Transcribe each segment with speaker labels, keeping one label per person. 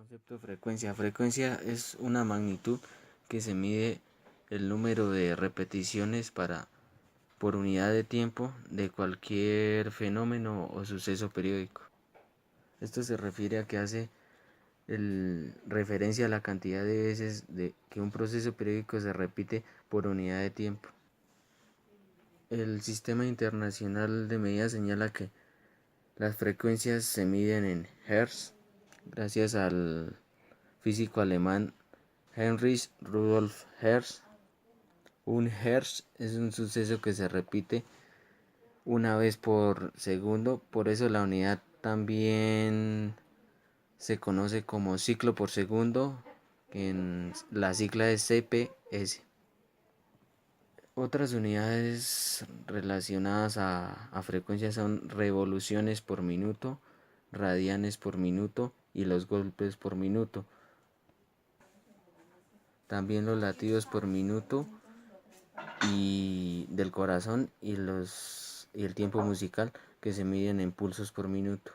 Speaker 1: Concepto de frecuencia. Frecuencia es una magnitud que se mide el número de repeticiones por unidad de tiempo de cualquier fenómeno o suceso periódico. Esto se refiere a que hace referencia a la cantidad de veces que un proceso periódico se repite por unidad de tiempo. El Sistema Internacional de Medidas señala que las frecuencias se miden en Hertz gracias al físico alemán Heinrich Rudolf Hertz. Un Hertz es un suceso que se repite una vez por segundo, por eso la unidad también se conoce como ciclo por segundo, en la sigla es CPS. Otras unidades relacionadas a frecuencias son revoluciones por minuto, radianes por minuto y los golpes por minuto. También los latidos por minuto y del corazón y el tiempo musical, que se miden en pulsos por minuto.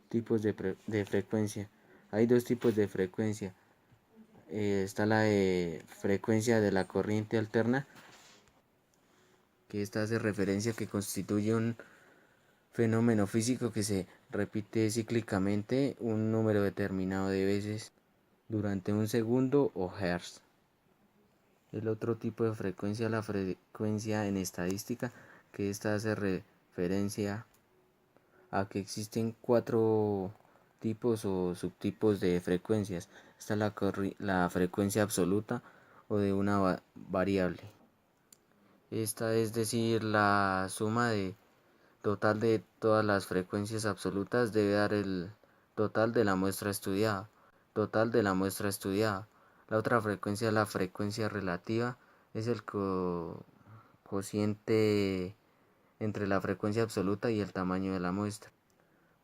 Speaker 1: Tipos de frecuencia. Hay dos tipos de frecuencia. Está la de frecuencia de la corriente alterna, que esta hace referencia a que constituye un fenómeno físico que se repite cíclicamente un número determinado de veces durante un segundo o hertz. El otro tipo de frecuencia es la frecuencia en estadística, que esta hace referencia a que existen 4 tipos o subtipos de frecuencias. Está la frecuencia absoluta o de una variable. Esta es decir, la suma total de todas las frecuencias absolutas debe dar el total de la muestra estudiada. La otra frecuencia, la frecuencia relativa, es el cociente entre la frecuencia absoluta y el tamaño de la muestra.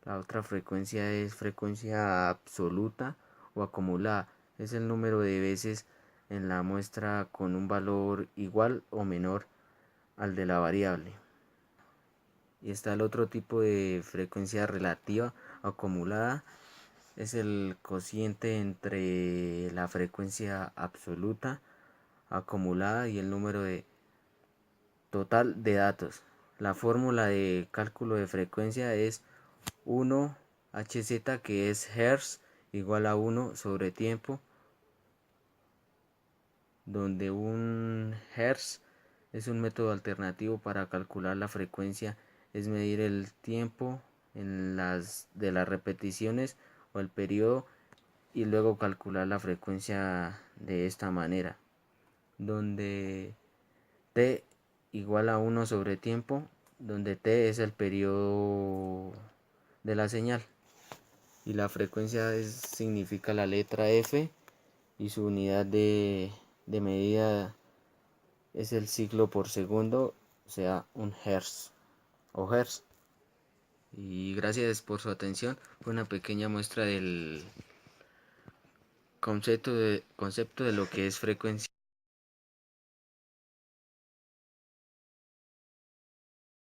Speaker 1: La otra frecuencia es frecuencia absoluta o acumulada. Es el número de veces en la muestra con un valor igual o menor al de la variable. Y está el otro tipo de frecuencia relativa o acumulada. Es el cociente entre la frecuencia absoluta acumulada y el número total de datos. La fórmula de cálculo de frecuencia es 1 Hz, que es Hertz, igual a 1 sobre tiempo, donde un Hertz es un método alternativo para calcular la frecuencia, es medir el tiempo de las repeticiones o el periodo y luego calcular la frecuencia de esta manera, donde t igual a 1 sobre tiempo, donde t es el periodo de la señal y la frecuencia significa la letra F y su unidad de medida es el ciclo por segundo, o sea, un hertz o hertz. Y gracias por su atención. Fue una pequeña muestra del concepto de lo que es frecuencia.